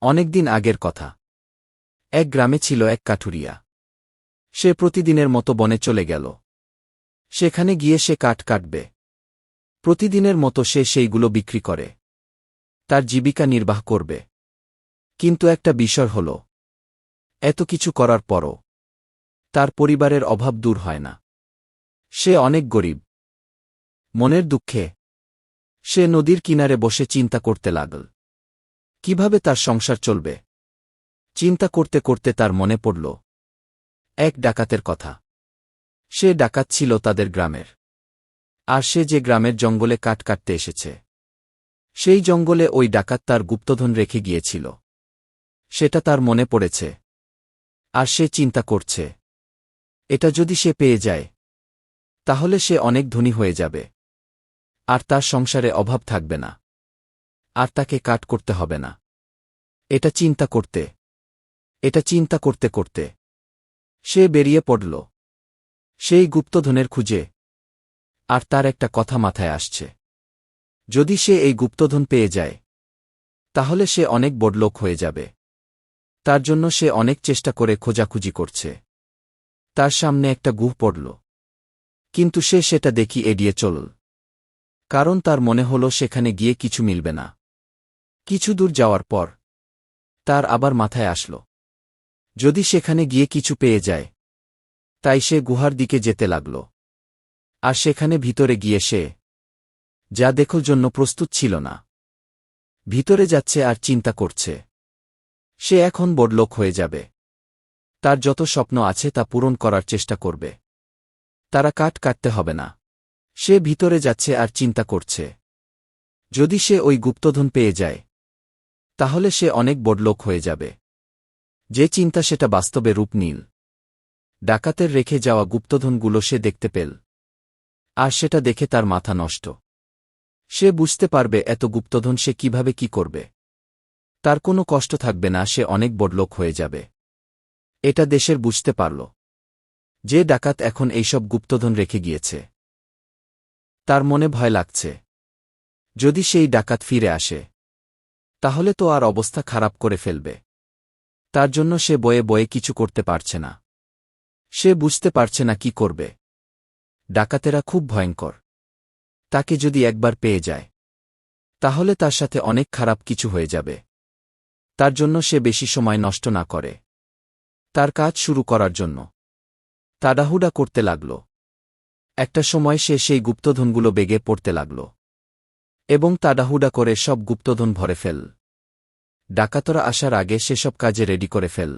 অনেকদিন আগের কথা। এক গ্রামে ছিল এক কাঠুরিয়া। সে প্রতিদিনের মতো বনে চলে গেল। সেখানে গিয়ে সে কাঠ কাটবে। প্রতিদিনের মতো সে সেইগুলো বিক্রি করে তার জীবিকা নির্বাহ করবে। কিন্তু একটা বিষয় হল, এত কিছু করার পরও তার পরিবারের অভাব দূর হয় না। সে অনেক গরিব। মনের দুঃখে সে নদীর কিনারে বসে চিন্তা করতে লাগল, কিভাবে তার সংসার চলবে। চিন্তা করতে করতে তার মনে পড়ল এক ডাকাতের কথা। সে ডাকাত ছিল তাদের গ্রামের। আর সে যে গ্রামের জঙ্গলে কাঠ কাটতে এসেছে, সেই জঙ্গলে ওই ডাকাত তার গুপ্তধন রেখে গিয়েছিল। সেটা তার মনে পড়েছে। আর সে চিন্তা করছে, এটা যদি সে পেয়ে যায়, তাহলে সে অনেক ধনী হয়ে যাবে। আর তার সংসারে অভাব থাকবে না। আর তাকে কাঠ করতে হবে না। এটা চিন্তা করতে করতে সে বেরিয়ে পড়ল সেই গুপ্তধনের খুঁজে। আর তার একটা কথা মাথায় আসছে, যদি সে এই গুপ্তধন পেয়ে যায়, তাহলে সে অনেক বড়লোক হয়ে যাবে। তার জন্য সে অনেক চেষ্টা করে খোঁজাখুঁজি করছে। তার সামনে একটা গুহ পড়ল, কিন্তু সে সেটা দেখি এড়িয়ে চলল। কারণ তার মনে হল সেখানে গিয়ে কিছু মিলবে না। কিছু দূর যাওয়ার পর তার আবার মাথায় আসল, যদি সেখানে গিয়ে কিছু পেয়ে যায়। তাই সে গুহার দিকে যেতে লাগল। আর সেখানে ভিতরে গিয়ে সে যা দেখার জন্য প্রস্তুত ছিল না। ভিতরে যাচ্ছে আর চিন্তা করছে, সে এখন বড়লোক হয়ে যাবে। তার যত স্বপ্ন আছে তা পূরণ করার চেষ্টা করবে। তারা কাঠ কাটতে হবে না। সে ভিতরে যাচ্ছে আর চিন্তা করছে, যদি সে ওই গুপ্তধন পেয়ে যায়, তাহলে সে অনেক বড়লোক হয়ে যাবে। যে চিন্তা সেটা বাস্তবে রূপ নিল। ডাকাতের রেখে যাওয়া গুপ্তধনগুলো সে দেখতে পেল। আর সেটা দেখে তার মাথা নষ্ট। সে বুঝতে পারবে এত গুপ্তধন সে কিভাবে কি করবে। তার কোনো কষ্ট থাকবে না, সে অনেক বড়লোক হয়ে যাবে। এটা দেশের বুঝতে পারল। যে ডাকাত এখন এইসব গুপ্তধন রেখে গিয়েছে, তার মনে ভয় লাগছে। যদি সেই ডাকাত ফিরে আসে, তাহলে তো আর অবস্থা খারাপ করে ফেলবে। তার জন্য সে বয়ে বয়ে কিছু করতে পারছে না। সে বুঝতে পারছে না কি করবে। ডাকাতেরা খুব ভয়ঙ্কর। তাকে যদি একবার পেয়ে যায়, তাহলে তার সাথে অনেক খারাপ কিছু হয়ে যাবে। তার জন্য সে বেশি সময় নষ্ট না করে তার কাজ শুরু করার জন্য তাড়াহুড়া করতে লাগল। একটা সময় সে সেই গুপ্তধনগুলো বেগে পড়তে লাগল এবং তাড়াহুড়া করে সব গুপ্তধন ভরে ফেল। ডাকাতরা আসার আগে সেসব কাজে রেডি করে ফেল।